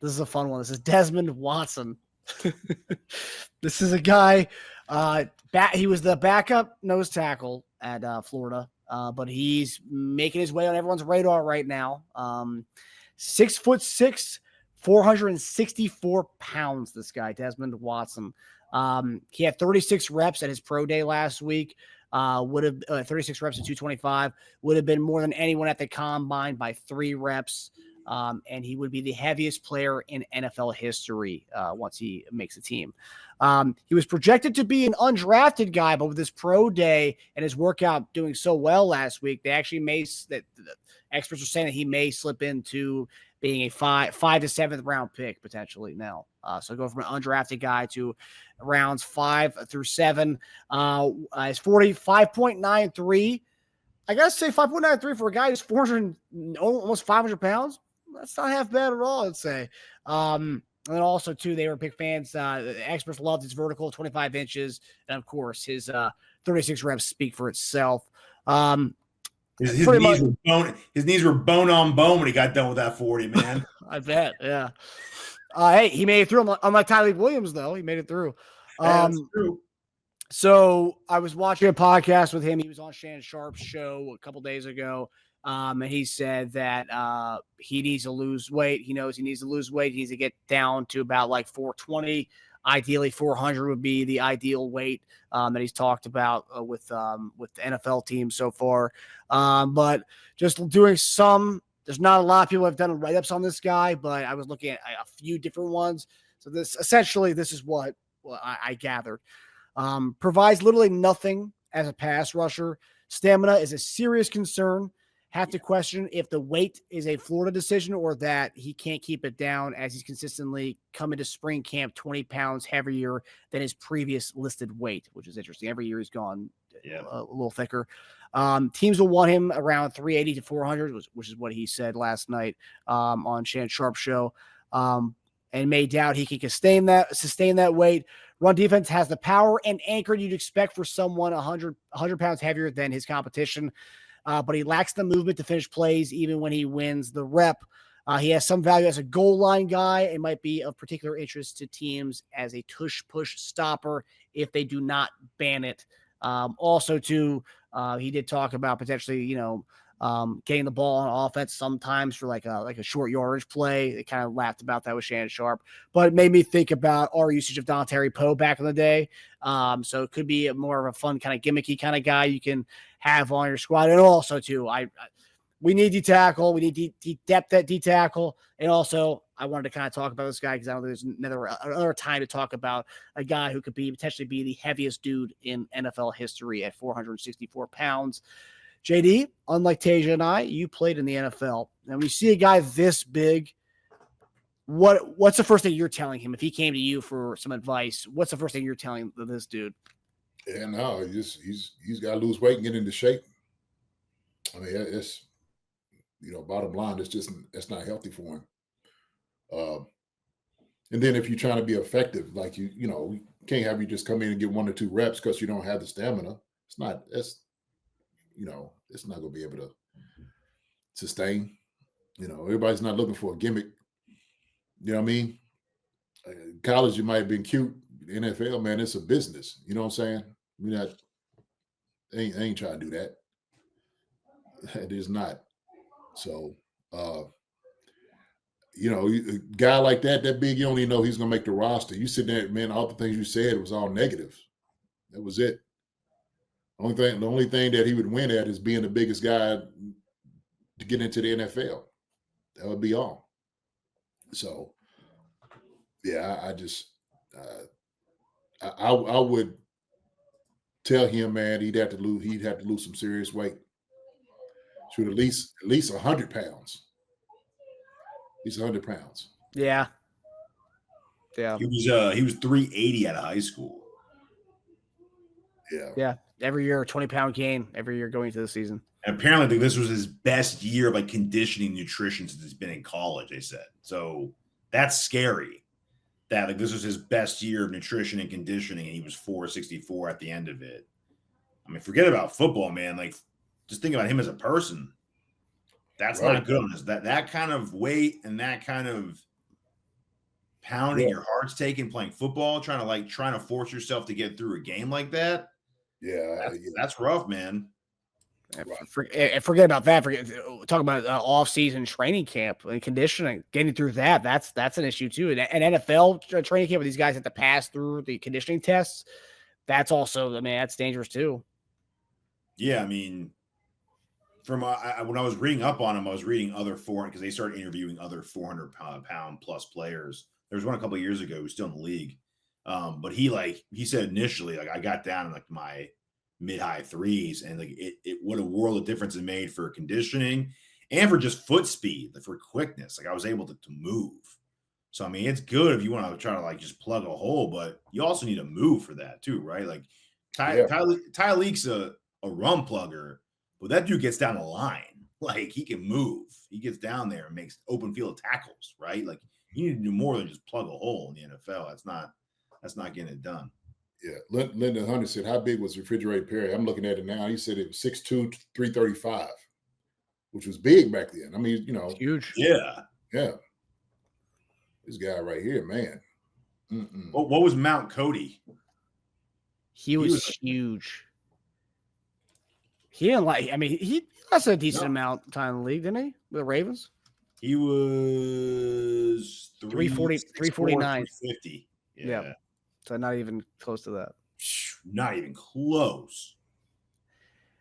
This is a fun one. This is Desmond Watson. This is a guy. He was the backup nose tackle at Florida, but he's making his way on everyone's radar right now. 6'6", 464 pounds. This guy, Desmond Watson. He had 36 reps at his pro day last week. Would have 36 reps at 225. Would have been more than anyone at the combine by 3 reps. And he would be the heaviest player in NFL history once he makes a team. He was projected to be an undrafted guy, but with his pro day and his workout doing so well last week, they actually the experts are saying that he may slip into being a 5 to 7th round pick potentially now. So go from an undrafted guy to rounds 5 through 7. He's 45.93. I gotta say 5.93 for a guy who's 400, almost 500 pounds. That's not half bad at all, I'd say. And then also, too, they were big fans. The experts loved his vertical, 25 inches. And, of course, his 36 reps speak for itself. His knees were bone on bone when he got done with that 40, man. I bet, yeah. Hey, he made it through. Unlike Tyreek Williams, though. He made it through. That's true. So I was watching a podcast with him. He was on Shannon Sharp's show a couple days ago. And he said that he needs to lose weight. He knows he needs to lose weight. He needs to get down to about like 420. Ideally, 400 would be the ideal weight that he's talked about with the NFL team so far. But just doing there's not a lot of people have done write-ups on this guy, but I was looking at a few different ones. So this is what I gathered. Provides literally nothing as a pass rusher. Stamina is a serious concern. Have to question if the weight is a Florida decision or that he can't keep it down as he's consistently coming to spring camp 20 pounds heavier than his previous listed weight, which is interesting. Every year he's gone a little thicker. Teams will want him around 380 to 400, which is what he said last night on Shannon Sharp's show. And may doubt he can sustain that weight. Run defense has the power and anchor you'd expect for someone 100 pounds heavier than his competition. But he lacks the movement to finish plays even when he wins the rep. He has some value as a goal line guy. It might be of particular interest to teams as a tush push stopper if they do not ban it. Also, too, he did talk about potentially, getting the ball on offense sometimes for like a short yardage play. They kind of laughed about that with Shannon Sharp, but it made me think about our usage of Dontari Poe back in the day. So it could be more of a fun kind of gimmicky kind of guy you can have on your squad. And also too, we need D tackle. We need depth at D tackle. And also I wanted to kind of talk about this guy because I don't think there's another time to talk about a guy who could potentially be the heaviest dude in NFL history at 464 pounds. JD, unlike Teja and I, you played in the NFL. And when you see a guy this big, what's the first thing you're telling him? If he came to you for some advice, what's the first thing you're telling this dude? Yeah, no, he's got to lose weight and get into shape. I mean, it's bottom line, it's not healthy for him. And then if you're trying to be effective, like you can't have you just come in and get 1 or 2 reps because you don't have the stamina. It's not going to be able to sustain. Everybody's not looking for a gimmick. You know what I mean? College, you might have been cute. NFL, man, it's a business. You know what I'm saying? I ain't trying to do that. It is not. So, a guy like that big, you don't even know he's going to make the roster. You sit there, man, all the things you said, it was all negative. That was it. The only thing that he would win at is being the biggest guy to get into the NFL. That would be all. So, yeah, I would tell him, man, he'd have to lose some serious weight. Should at least 100 pounds. At least 100 pounds. Yeah. Yeah. He was 380 out of high school. Yeah. Yeah. Every year, a 20-pound gain every year going into the season. And apparently this was his best year of conditioning nutrition since he's been in college, they said. So that's scary. That this was his best year of nutrition and conditioning, and he was 464 at the end of it. I mean, forget about football, man. Just think about him as a person. That's not good on us. That kind of weight and that kind of pounding, your heart's taken, playing football, trying to force yourself to get through a game like that. Yeah, that's rough, man. Forget about that. Talk about off-season training camp and conditioning. Getting through that's an issue too. And NFL training camp, where these guys have to pass through the conditioning tests. That's also, I mean, that's dangerous too. Yeah, I mean, from when I was reading up on him, I was reading other because they started interviewing other 400-pound plus players. There was one a couple of years ago who was still in the league, but he said initially, like, I got down in like my mid-high threes, and like what a world of difference it made for conditioning and for just foot speed, for quickness. Like, I was able to move. So I mean, it's good if you want to try to like just plug a hole, but you also need to move for that too, right? Like Tyleek's a run plugger, but that dude gets down the line. Like, he can move. He gets down there and makes open field tackles, right? Like, you need to do more than just plug a hole in the NFL. That's not getting it done. Yeah. Lyndon Hunter said, how big was Refrigerated Perry? I'm looking at it now. He said it was 6'2", 335, which was big back then. I mean, huge. Yeah. Yeah. This guy right here, man. What was Mount Cody? He was huge. He didn't like. I mean, that's a decent amount of time in the league, didn't he? With the Ravens. He was 349, 350. Yeah. So not even close to that. Not even close.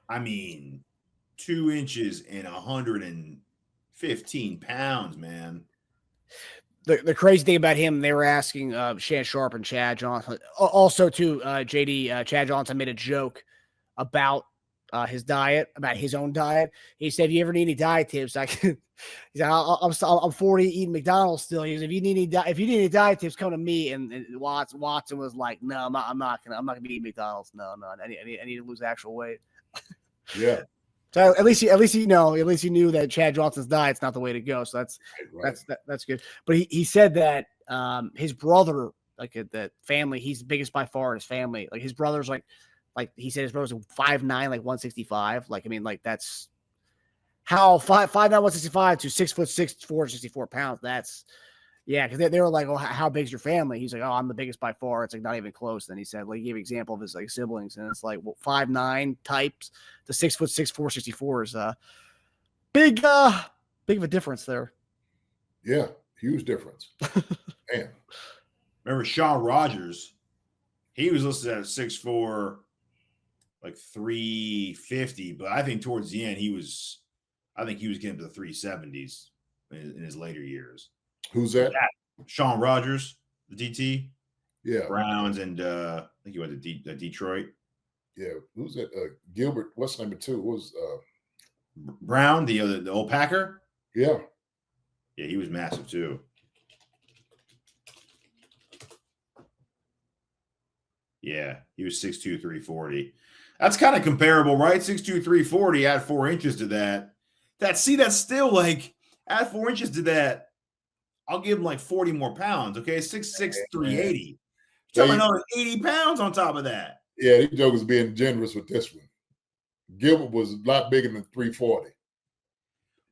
I mean, 2 inches and 115 pounds, man. The crazy thing about him, they were asking Shan Sharp and Chad Johnson. Also, too, JD, Chad Johnson made a joke about his diet, about his own diet. He said, if you ever need any diet tips, he said, I'm 40 eating McDonald's still. He said, if you need any diet tips, come to me. And Watson was like, no, I'm not gonna be eating McDonald's. No, I need to lose actual weight. Yeah. So at least he knew that Chad Johnson's diet's not the way to go. So that's good. But he said that his brother, like that family, he's the biggest by far in his family. Like, his brother's like he said his brother's 5'9", like 165. Like, I mean, like, that's how 5'9", 165 to 6'6", 464 pounds. That's, yeah, because they were like, oh, how big's your family? He's like, oh, I'm the biggest by far. It's like not even close. Then he said, like, he gave an example of his like siblings, and it's like, well, 5'9" types to 6'6", 464 is big of a difference there. Yeah, huge difference. Man. Remember Shawn Rogers? He was listed at 6'4", like 350, but I think towards the end he was getting to the 370s in his later years. Who's that? Shawn Rogers, the DT. Yeah. Browns, and I think he went to Detroit. Yeah. Who's that? Gilbert. What's number 2? What was Brown, the old Packer? Yeah. Yeah, he was massive too. Yeah, he was 6'2", 340. That's kind of comparable, right? 6'2", 340, add 4 inches to that. That's still like, add 4 inches to that. I'll give him like 40 more pounds, okay? 6'6", 380. Talking another 80 pounds on top of that. Yeah, these jokers being generous with this one. Gilbert was a lot bigger than 340.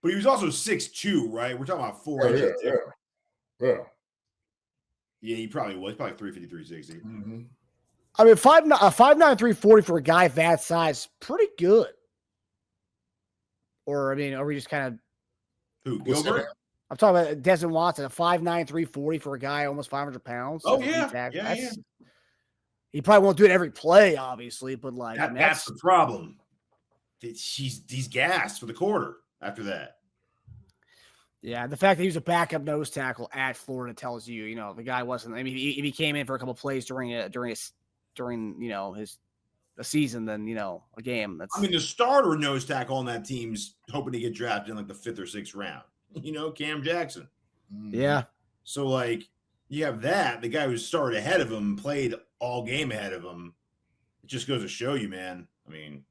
But he was also 6'2", right? We're talking about 4 inches. Yeah. Yeah, he probably was. Probably 350, 360. Mm-hmm. I mean, 5'9", 340 for a guy that size, pretty good. Or, I mean, are we just kind of... Who, Gilbert? I'm talking about Desmond Watson, a 5'9", 340 for a guy almost 500 pounds. Oh, yeah. He probably won't do it every play, obviously, but like... That's the problem. He's gassed for the quarter after that. Yeah, the fact that he was a backup nose tackle at Florida tells you, the guy wasn't... I mean, if he came in for a couple of plays during a season, then a game. That's... I mean, the starter nose tackle on that team's hoping to get drafted in like the 5th or 6th round. Cam Jackson. Yeah. So like, you have that. The guy who started ahead of him played all game ahead of him. It just goes to show you, man. I mean,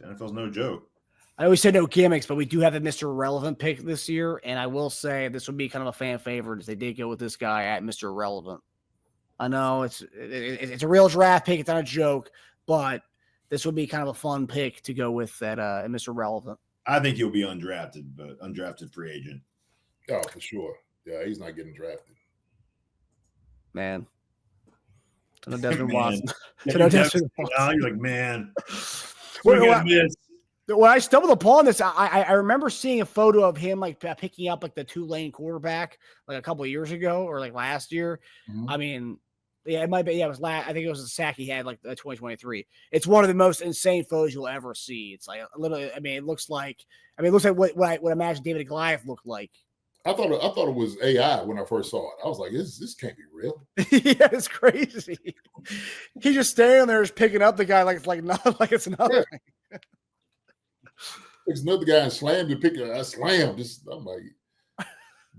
NFL's no joke. I always say no gimmicks, but we do have a Mr. Irrelevant pick this year, and I will say this would be kind of a fan favorite if they did go with this guy at Mr. Irrelevant. I know it's a real draft pick. It's not a joke, but this would be kind of a fun pick to go with at Mr. Irrelevant. I think he'll be undrafted, but undrafted free agent. Oh, for sure. Yeah, he's not getting drafted. Man. To no Desmond Man. Watson. Yeah, To no Desmond Watson. you're like, man. When I stumbled upon this, I remember seeing a photo of him like picking up like the Tulane quarterback like a couple of years ago or like last year. Mhm. I mean, yeah, it might be. Yeah, it was I think it was a sack he had like 2023. It's one of the most insane photos you'll ever see. It's like literally. I mean, it looks like what I would imagine David and Goliath looked like. I thought it was AI when I first saw it. I was like, this can't be real. Yeah, it's crazy. He's just standing there, just picking up the guy like it's nothing. Yeah. There's another guy and slammed the pick. I slammed. I'm like,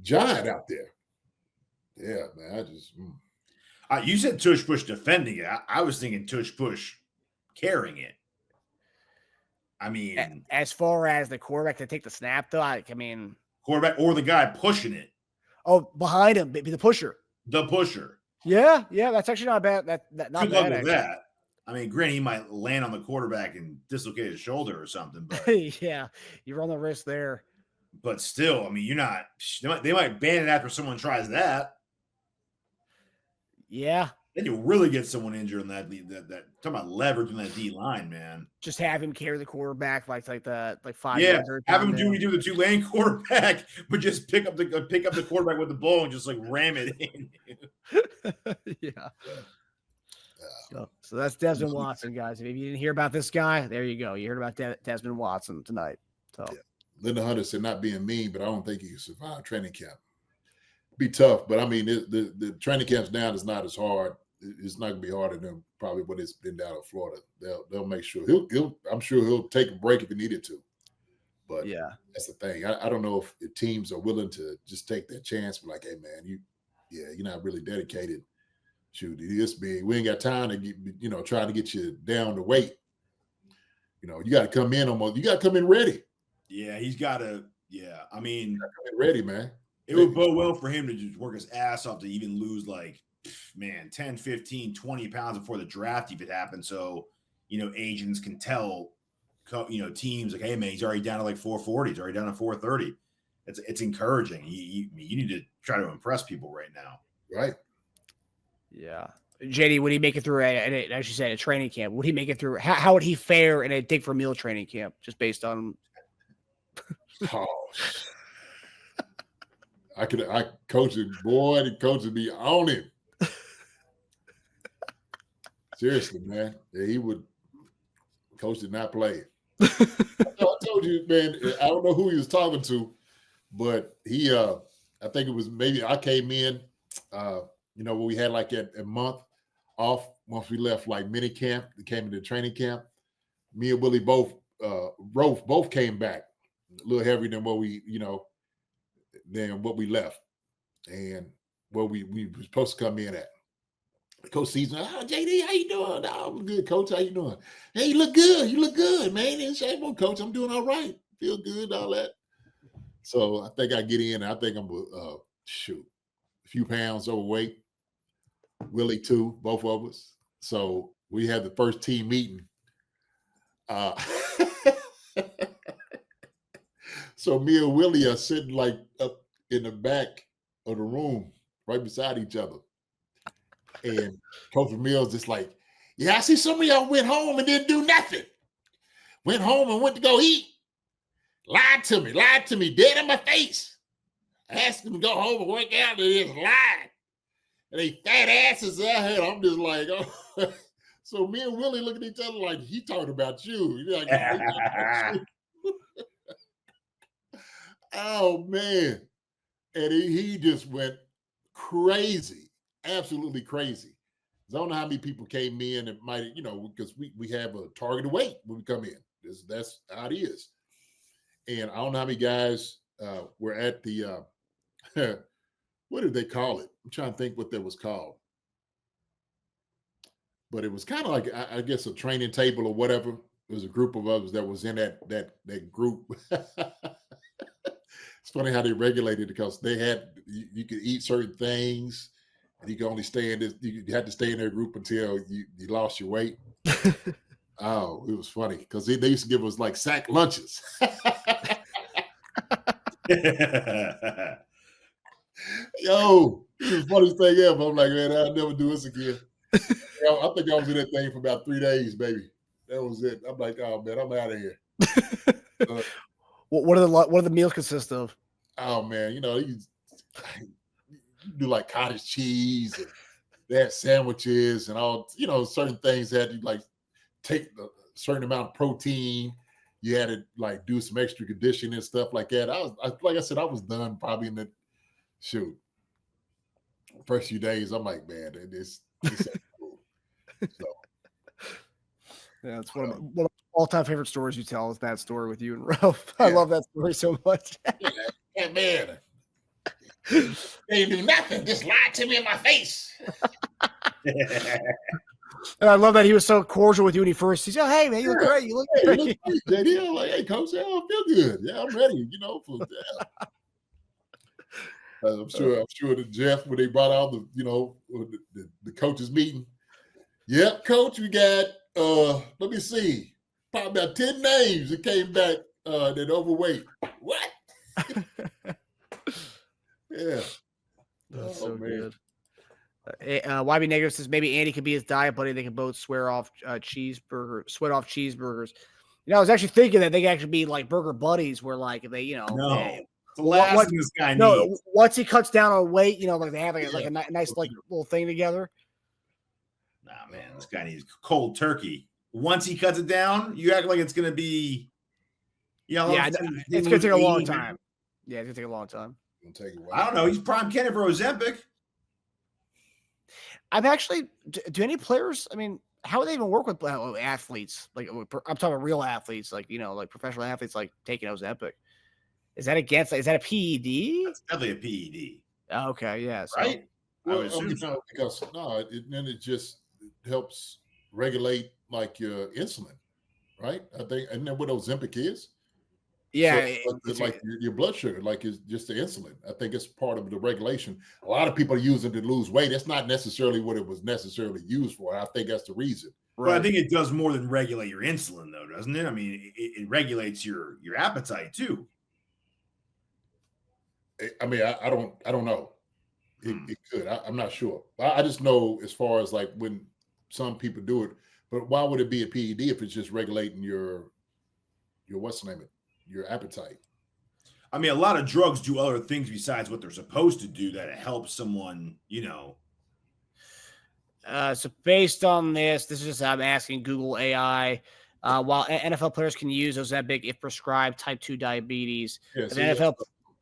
giant out there. Yeah, man. I just. You said Tush Push defending it. I was thinking Tush Push carrying it. I mean, as far as the quarterback to take the snap, though, I mean, quarterback or the guy pushing it. Oh, behind him, be the pusher. The pusher. Yeah, that's actually not bad. That not Good bad. luck with that. I mean, granted, he might land on the quarterback and dislocate his shoulder or something, but yeah, you run the risk there. But still, I mean, you're not. They might ban it after someone tries that. Yeah. Then you'll really get someone injured in that talking about leverage in that D line, man. Just have him carry the quarterback like 5 Yeah, yards. have him do the Tulane quarterback, but just pick up the quarterback with the ball and just like ram it in. Yeah. So that's Desmond Watson, guys. If you didn't hear about this guy, there you go. You heard about Desmond Watson tonight. So Linda Hunter said not being mean, but I don't think he can survive training camp. Be tough, but I mean the training camps down is not as hard. It's not gonna be harder than probably what it's been down in Florida. They'll make sure I'm sure he'll take a break if he needed to. But yeah, that's the thing. I don't know if the teams are willing to just take that chance. But like, hey man, you're not really dedicated. Shoot, we ain't got time to get, trying to get you down to weight. You got to come in you got to come in ready. Yeah, he's got to. Yeah, I mean, come in ready, man. It would bode well for him to just work his ass off to even lose 10, 15, 20 pounds before the draft even happens. So, agents can tell, teams like, hey, man, he's already down to 440. He's already down to 430. It's encouraging. You need to try to impress people right now. Right. Yeah. JD, would he make it through, as you said, a training camp? Would he make it through? How would he fare in a Dig for Meal training camp, just based on? I coach it, boy. The coach would be on him. Seriously, man. Yeah, he would. Coach did not play. I told you, man. I don't know who he was talking to, but he. I think it was maybe I came in. When we had a month off once we left mini camp, we came into training camp. Me and Willie both came back a little heavier than what we, than what we left and what we were supposed to come in at. Coach Season, JD, how you doing? I'm good, Coach. How you doing? Hey, you look good. You look good, man. Ain't shame on, Coach. I'm doing all right. Feel good, all that. So I think I get in. I think I'm a few pounds overweight. Willie too, both of us. So we had the first team meeting. So me and Willie are sitting up in the back of the room, right beside each other. And Coach Mills just yeah, I see some of y'all went home and didn't do nothing. Went home and went to go eat. Lied to me, dead in my face. I asked them to go home and work out, and they just lied. And they fat asses I had. I'm just oh. So me and Willie look at each other he talking about you. Oh, man. And he just went crazy, absolutely crazy. I don't know how many people came in and might, because we have a targeted weight when we come in. That's how it is. And I don't know how many guys were at the, what did they call it? I'm trying to think what that was called. But it was kind of I guess, a training table or whatever. There was a group of us that was in that group. It's funny how they regulated it because they had, you could eat certain things and you could only stay in this, you had to stay in their group until you lost your weight. Oh, it was funny because they used to give us sack lunches. Yo, it was the funniest thing ever. I'm like, man, I'll never do this again. I think I was in that thing for about 3 days, baby. That was it. I'm like, oh man, I'm out of here. What do the meals consist of? Oh man, you do like cottage cheese and they had sandwiches and all, certain things that you like take a certain amount of protein. You had to like do some extra conditioning and stuff like that. Like I said, I was done probably in the first few days. I'm like, man, this ain't cool. So, yeah, it's one of my all-time favorite stories you tell is that story with you and Ralph. I love that story so much. yeah, man. They do nothing. Just lie to me in my face. And I love that he was so cordial with you when he first. He said, "Oh, hey man, you look great. You look great." You look great, JD. I'm like, hey coach, I feel good. Yeah, I'm ready. I'm sure that Jeff, when they brought out the coaches meeting. Yep, coach, we got let me see, probably about 10 names that came back that overweight. What? Yeah. That's so good. YB Negative says maybe Andy could be his diet buddy. They can both sweat off cheeseburgers. I was actually thinking that they could actually be like burger buddies, where like if they, the last thing this guy needs. Once he cuts down on weight, like they have a nice like little thing together. Nah, man, this guy needs cold turkey. Once he cuts it down, you act like it's gonna be, it's gonna take a long time. Yeah, it's gonna take a long time. I don't know. He's prime candidate for Ozempic. I'm actually. Do any players? I mean, how would they even work with athletes? Like I'm talking about real athletes, like like professional athletes, like taking Ozempic. Is that against? Is that a PED? That's definitely a PED. Okay, yeah, so, right. Well, because it just helps regulate like your insulin, right? I think, isn't that what Ozempic is? Yeah, so, it's like your blood sugar, like it's just the insulin. I think it's part of the regulation. A lot of people are using it to lose weight. It's not necessarily what it was necessarily used for. I think that's the reason. Right. But I think it does more than regulate your insulin, though, doesn't it? I mean, it regulates your appetite too. I mean, I don't know. It could. I'm not sure. I just know as far as like when some people do it. But why would it be a PED if it's just regulating your what's the name of it? Your appetite? I mean, a lot of drugs do other things besides what they're supposed to do that it helps someone, So based on this is just I'm asking Google AI. While NFL players can use Ozempic if prescribed type 2 diabetes, if an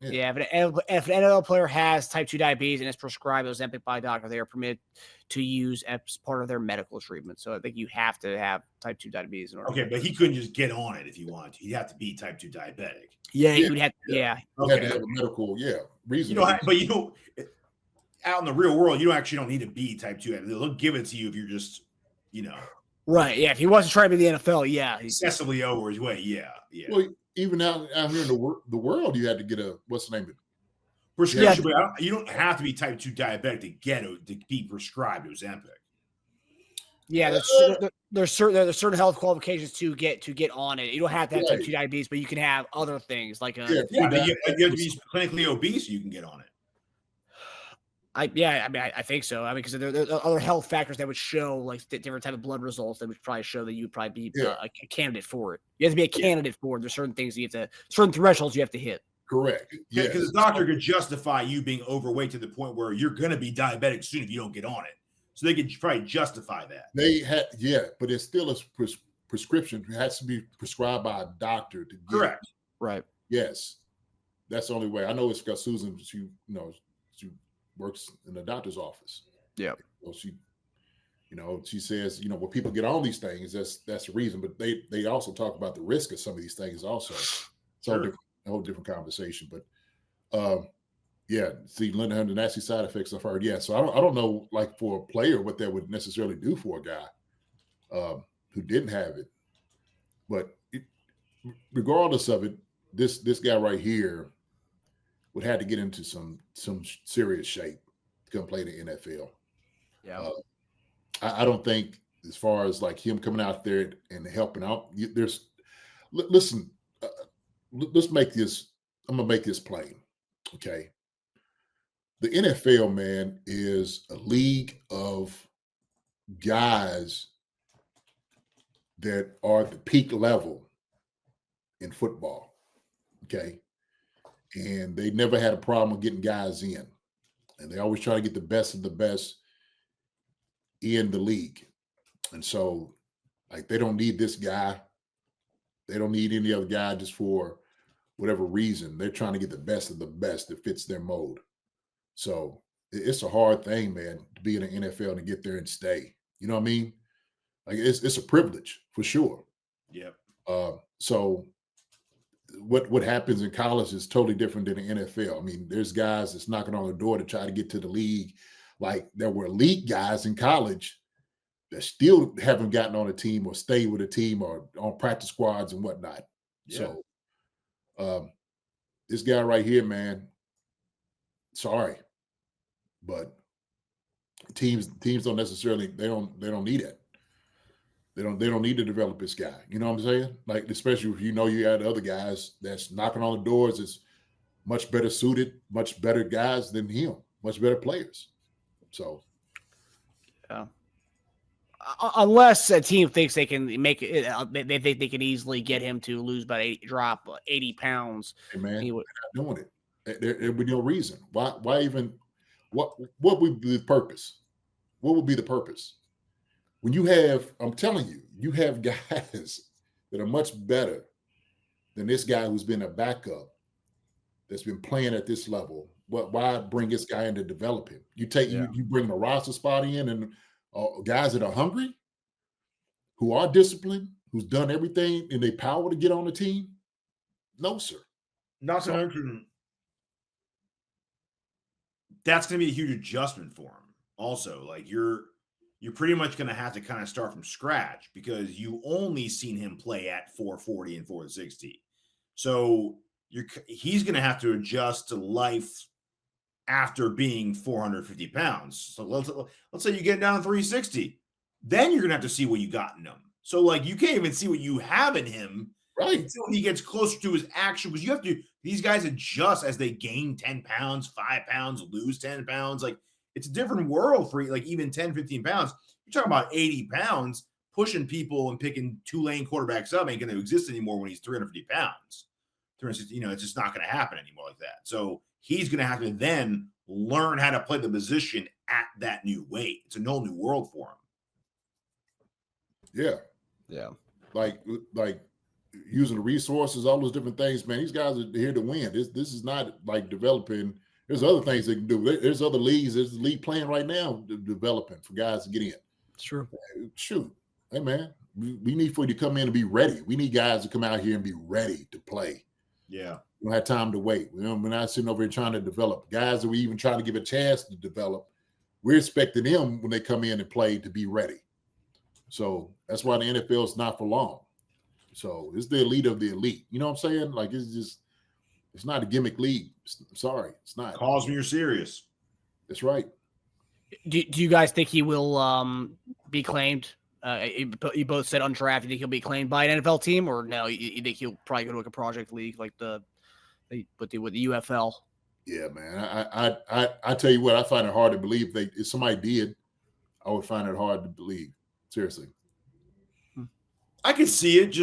NFL player has type 2 diabetes and is prescribed Ozempic by a doctor, they are permitted to use as part of their medical treatment. So I think you have to have type 2 diabetes in order. Okay, but he couldn't just get on it if he wanted to. He'd have to be type 2 diabetic. Yeah, he would have. Yeah, you have to have a medical reason. Out in the real world, you don't need to be type 2. They'll give it to you if you're just, right. Yeah, if he wasn't trying to be the NFL, excessively over his weight. Yeah. Well, even out here in the world, you had to get a what's the name of it? Prescription, but you don't have to be type 2 diabetic to be prescribed Ozempic. Yeah, there's certain health qualifications to get on it. You don't have to have type 2 diabetes, but you can have other things like but you have to be clinically obese so you can get on it. I think so. I mean, because there are other health factors that would show like different type of blood results that would probably show that you would probably be a candidate for it. You have to be a candidate for it. There's certain things certain thresholds you have to hit. Correct. Yeah, because the doctor could justify you being overweight to the point where you're going to be diabetic soon if you don't get on it. So they could probably justify that. They had, but it's still a prescription. It has to be prescribed by a doctor to get. Correct. Right. Yes, that's the only way. I know it's because Susan. She works in the doctor's office. Yeah. So she says, when people get on these things, that's the reason. But they also talk about the risk of some of these things also. So a whole different conversation. But Linda had the nasty side effects I've heard. Yeah. So I don't know, like for a player, what that would necessarily do for a guy who didn't have it. But regardless of it, this guy right here would have to get into some serious shape to come play in the NFL. Yeah. I don't think as far as like him coming out there and helping out, listen, let's make this, I'm going to make this plain. Okay. the NFL, man, is a league of guys that are at the peak level in football. Okay. And they never had a problem with getting guys in. And they always try to get the best of the best in the league. And so, like, they don't need this guy. They don't need any other guy just for whatever reason. They're trying to get the best of the best that fits their mode. So it's a hard thing, man, to be in the NFL and to get there and stay. You know what I mean? Like, it's a privilege for sure. Yep. So what happens in college is totally different than the NFL. I mean, there's guys that's knocking on the door to try to get to the league. Like, there were elite guys in college that still haven't gotten on a team or stayed with a team or on practice squads and whatnot. Yeah. So this guy right here, man, sorry, but teams don't necessarily, they don't need it. They don't need to develop this guy. You know what I'm saying? Like, especially if you know you had other guys that's knocking on the doors, that's much better suited, much better guys than him, much better players. So, yeah. Unless a team thinks they can make it, they think they can easily get him to lose drop 80 pounds. hey man, they're not doing it. There would be no reason. Why even? What would be the purpose? What would be the purpose? When you have, I'm telling you, you have guys that are much better than this guy who's been a backup that's been playing at this level. Why bring this guy in to develop him? You bring a roster spot in and guys that are hungry, who are disciplined, who's done everything in their power to get on the team. No, sir. Not to mention, that's going to be a huge adjustment for him. Also, like, you're pretty much going to have to kind of start from scratch because you only seen him play at 440 and 460. So he's going to have to adjust to life after being 450 pounds. So let's say you get down to 360. Then you're going to have to see what you got in him. So, like, you can't even see what you have in him right until he gets closer to his actual, because you have to, these guys adjust as they gain 10 pounds, 5 pounds, lose 10 pounds. Like, it's a different world for, like, even 10, 15 pounds. You're talking about 80 pounds, pushing people and picking two-lane quarterbacks up ain't going to exist anymore when he's 350 pounds. 360, it's just not going to happen anymore like that. So he's going to have to then learn how to play the position at that new weight. It's a whole new world for him. Yeah. Yeah. Like using the resources, all those different things, man. These guys are here to win. This is not like developing. There's other things they can do. There's other leagues. There's a league playing right now developing for guys to get in. It's true. Shoot. Hey, man, we need for you to come in and be ready. We need guys to come out here and be ready to play. Yeah. We don't have time to wait. We're not sitting over here trying to develop. Guys that we even trying to give a chance to develop, we're expecting them when they come in and play to be ready. So that's why the NFL is not for long. So it's the elite of the elite. You know what I'm saying? Like, it's not a gimmick league. Sorry, it's not. Calls me, you're serious. That's right. Do you guys think he will be claimed? You both said undrafted. You think he'll be claimed by an NFL team, or no? You think he'll probably go to like a project league like with the UFL? Yeah, man. I tell you what, I find it hard to believe if somebody did, I would find it hard to believe. Seriously. I could see it.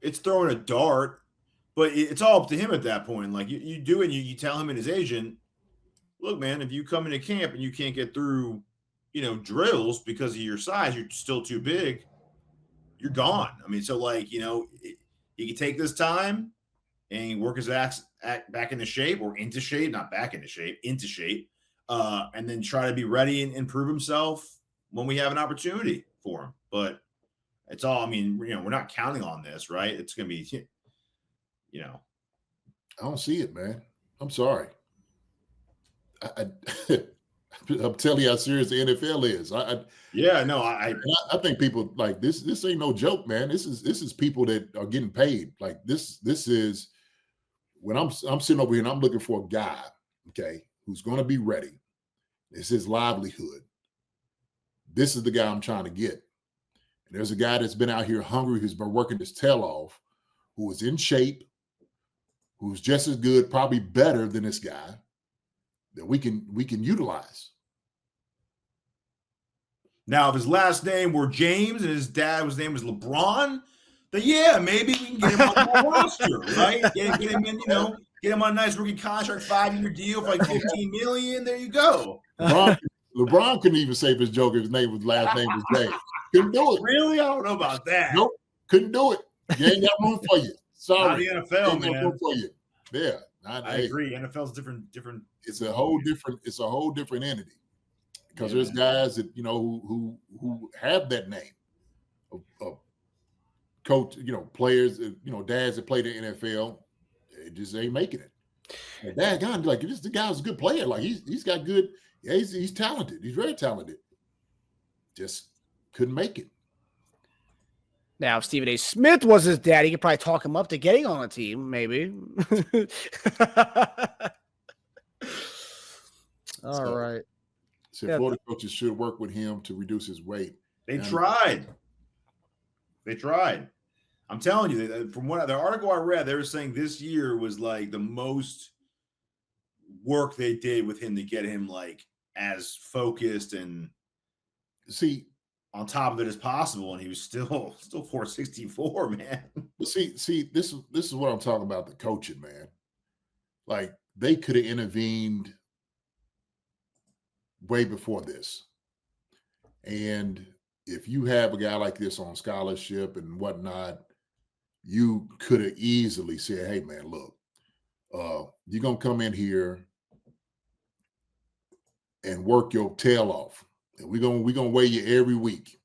It's throwing a dart, but it's all up to him at that point. Like, you do it, and you tell him and his agent, look, man, if you come into camp and you can't get through, drills because of your size, you're still too big, you're gone. So, like, he can take this time and work his ass back into shape, or into shape, not back into shape, into shape, and then try to be ready and prove himself when we have an opportunity for him. But it's all, we're not counting on this, right? It's going to be, I don't see it, man. I'm sorry. I'm telling you how serious the NFL is. I think people like this ain't no joke, man. This is people that are getting paid. Like, this is when I'm sitting over here and I'm looking for a guy, okay, who's going to be ready. It's his livelihood. This is the guy I'm trying to get. And there's a guy that's been out here hungry, who's been working his tail off, who is in shape, who's just as good, probably better than this guy. that we can utilize. Now, if his last name were James and his name was LeBron, then yeah, maybe we can get him on the roster, right? Get him in, get him on a nice rookie contract, 5-year deal for like $15 million. There you go. LeBron couldn't even say if his last name was James. Couldn't do it. Really? I don't know about that. Nope. Couldn't do it. You ain't got room for you. Sorry. Not the NFL, man. Room for you. Yeah. I agree. NFL's different. It's a whole different entity. Because there's guys that, who have that name of coach, players, dads that play the NFL, they just ain't making it. And that guy, like, the guy's a good player. Like, he's got good. Yeah, he's talented. He's very talented. Just couldn't make it. Now, if Stephen A. Smith was his dad, he could probably talk him up to getting on a team, maybe. All right. So Florida coaches should work with him to reduce his weight. They tried. I'm telling you, from the article I read, they were saying this year was like the most work they did with him to get him like as focused and on top of it as possible, and he was still 464, man. But see, this is what I'm talking about, the coaching, man. Like, they could have intervened way before this. And if you have a guy like this on scholarship and whatnot, you could have easily said, hey, man, look, you're going to come in here and work your tail off. And we're gonna weigh you every week,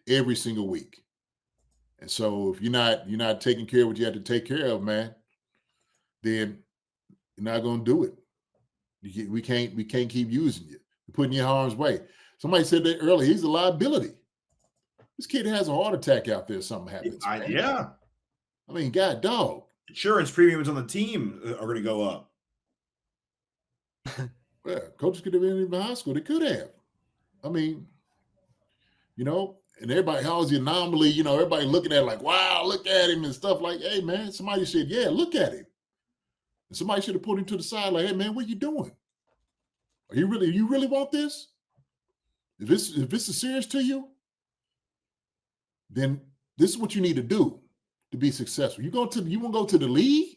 every single week. And so if you're not taking care of what you have to take care of, man, then you're not gonna do it. We can't keep using you. We're putting you in harm's way. Somebody said that earlier. He's a liability. This kid has a heart attack out there. Something happens. Yeah. I mean, God, dog. Insurance premiums on the team are going to go up. Well, coaches could have been in high school. They could have. I mean, and everybody, how's the anomaly? Everybody looking at it like, wow, look at him and stuff like, hey, man, somebody said, yeah, look at him. And somebody should have put him to the side like, hey, man, what are you doing? You really want this? If this is serious to you, then this is what you need to do to be successful. You want to go to the league?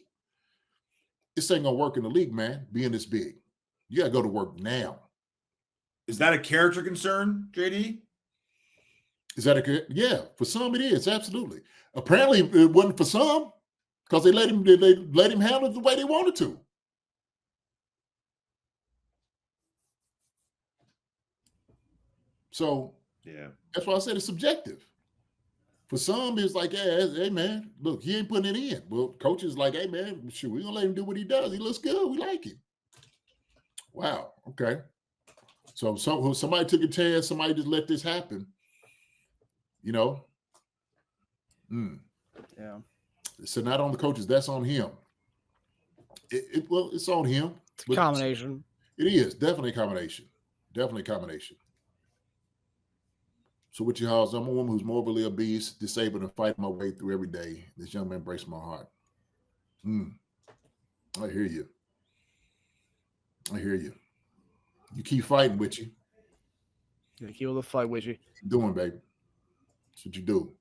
This ain't gonna work in the league, man, being this big. You gotta go to work now. Is that a character concern, JD? Yeah, for some it is, absolutely. Apparently it wasn't for some, because they let him handle it the way they wanted to. So yeah, that's why I said it's subjective. For some, it's like, hey man, look, he ain't putting it in. Well, coach is like, hey man, sure, we're gonna let him do what he does. He looks good. We like him. Wow. Okay. So somebody took a chance. Somebody just let this happen. Yeah. So not on the coaches. That's on him. It's on him. It's a combination. It is definitely a combination. Definitely a combination. So what you house? I'm a woman who's morbidly obese, disabled, and fighting my way through every day. This young man breaks my heart. I hear you. You keep fighting with you. Yeah, keep on the fight with you. Keep doing, baby. That's what you do.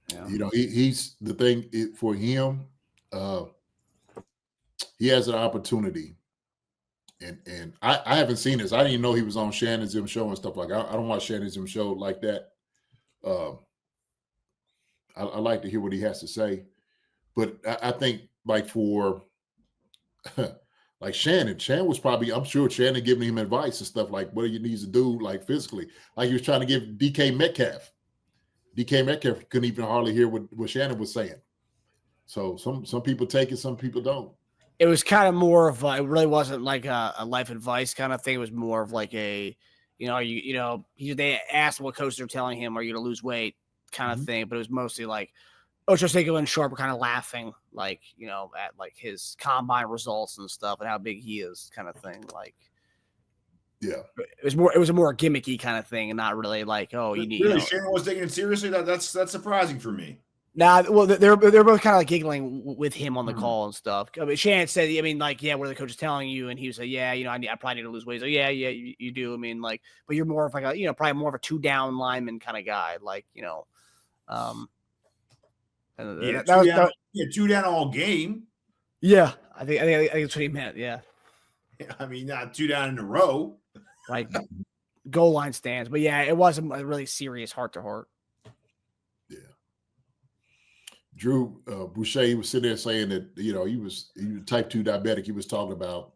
Yeah. He's the thing for him. He has an opportunity. And I haven't seen this. I didn't even know he was on Shannon Zim show and stuff like that. I don't watch Shannon Zim show like that. I like to hear what he has to say. But I think like for like Shannon was probably, I'm sure Shannon giving him advice and stuff like what he needs to do like physically. Like he was trying to give DK Metcalf. DK Metcalf couldn't even hardly hear what Shannon was saying. So some people take it, some people don't. It was kind of more of it really wasn't like a life advice kind of thing. It was more of like a, they asked what coaches are telling him, are you going to lose weight kind of thing. But it was mostly like Ocho Cinco and Sharp were kind of laughing, like, at like his combine results and stuff and how big he is kind of thing. Like, yeah, it was a more gimmicky kind of thing and not really like, oh, you need. Really, Shannon was taking it seriously. That's surprising for me. Nah, well, they're both kind of like giggling with him on the Mhm. call and stuff. I mean, Shannon said, I mean, like, yeah, what are the coaches telling you? And he was like, yeah, I probably need to lose weight. He's like, yeah, you do. I mean, like, but you're more of like a, probably more of a 2-down lineman kind of guy, like, and Yeah, that was 2 down all game. yeah. I think that's what he meant. Yeah, I mean, not 2 down in a row. like goal line stands. But yeah, it wasn't a really serious heart to heart. Yeah. Drew Boucher, he was sitting there saying that, he was type 2 diabetic. He was talking about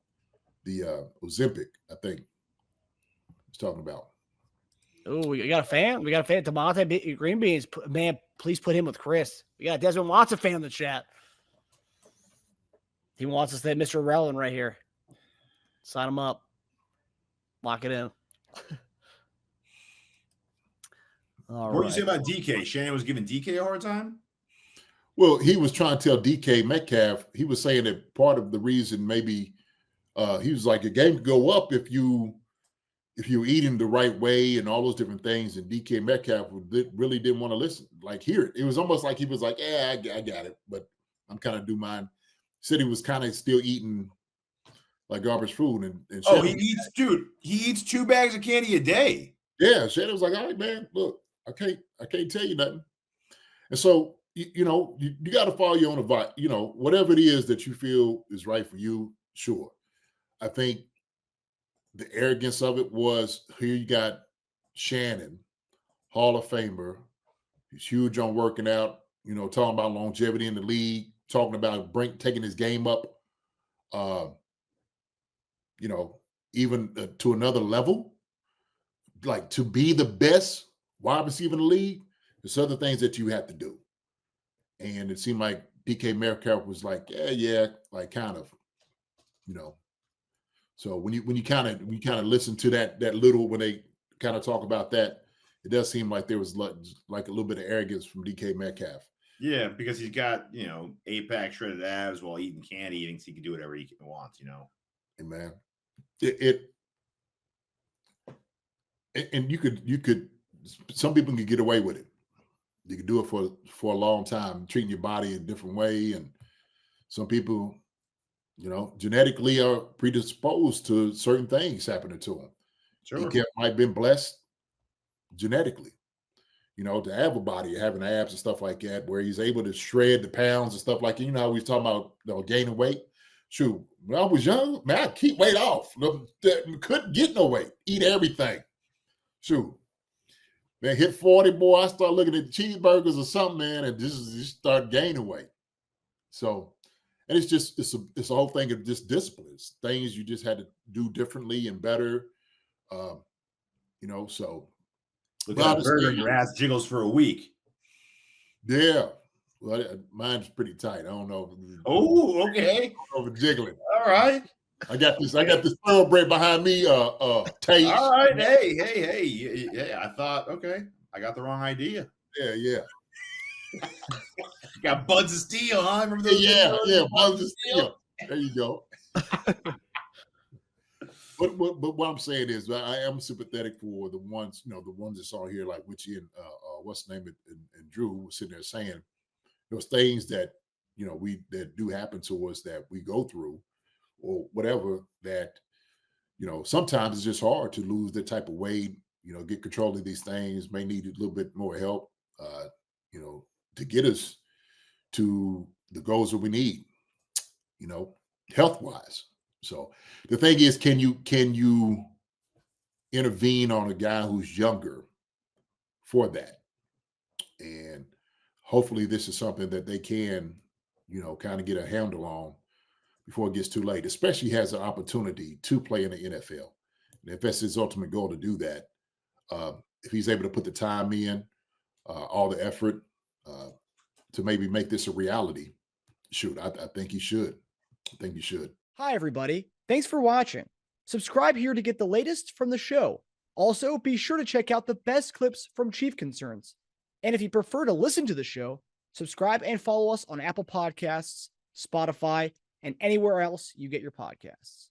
the Ozempic, I think. He's talking about. Oh, we got a fan. We got a fan. Demonte Green Beans. Man, please put him with Chris. We got a Desmond Watson fan in the chat. He wants us to hit Mr. Relevant right here. Sign him up. Lock it in. What do you say about DK? Shannon was giving DK a hard time? Well, he was trying to tell DK Metcalf, he was saying that part of the reason maybe he was like, a game could go up if you're eating the right way and all those different things. And DK Metcalf really didn't want to listen, like hear it. It was almost like he was like, yeah, I got it, but I'm kind of do mine. Said he was kind of still eating like garbage food. And Shannon, he eats 2 bags of candy a day. Yeah, Shannon was like, all right, man, look, I can't tell you nothing. And so, you got to follow your own advice, whatever it is that you feel is right for you. Sure. I think the arrogance of it was, here you got Shannon, Hall of Famer. He's huge on working out, talking about longevity in the league, talking about taking his game up, even to another level, like to be the best wide receiver in the league. There's other things that you have to do. And it seemed like DK Metcalf was like, yeah, like kind of, So when you kind of listen to that little, when they kind of talk about that, it does seem like there was like a little bit of arrogance from DK Metcalf. Yeah, because he's got 8-pack shredded abs while eating candy. He thinks he can do whatever he wants. Hey, man, and you could some people can get away with it. You can do it for a long time, treating your body a different way, and some people, genetically are predisposed to certain things happening to them. Sure. He might have been blessed genetically, to have a body, having abs and stuff like that, where he's able to shred the pounds and stuff like that. How we was talking about gaining weight. Shoot, when I was young, man, I keep weight off. Couldn't get no weight. Eat everything. Shoot. Man, hit 40, boy, I start looking at cheeseburgers or something, man, and just start gaining weight. So, and it's a whole thing of just disciplines, things you just had to do differently and better. So. Look at that burger, your ass jiggles for a week. Yeah. Well, mine's pretty tight. I don't know. Oh, okay. Over jiggling. All right. I got this thoroughbred behind me, Teja. All right. Hey. Yeah, I thought, okay, I got the wrong idea. Yeah. Got buds of steel, huh? Remember those? Yeah, buds of steel. There you go. But what I'm saying is, I am sympathetic for the ones, the ones that's on here, like Witchy and what's the name, and Drew was sitting there saying those things that that do happen to us, that we go through, or whatever, that sometimes it's just hard to lose that type of weight. Get control of these things. May need a little bit more help. To get us to the goals that we need. Health wise. So the thing is, can you intervene on a guy who's younger for that? And hopefully this is something that they can, kind of get a handle on before it gets too late, especially has an opportunity to play in the NFL. And if that's his ultimate goal to do that, if he's able to put the time in, all the effort to maybe make this a reality, shoot, I think he should. Hi, everybody. Thanks for watching. Subscribe here to get the latest from the show. Also, be sure to check out the best clips from Chief Concerns. And if you prefer to listen to the show, subscribe and follow us on Apple Podcasts, Spotify, and anywhere else you get your podcasts.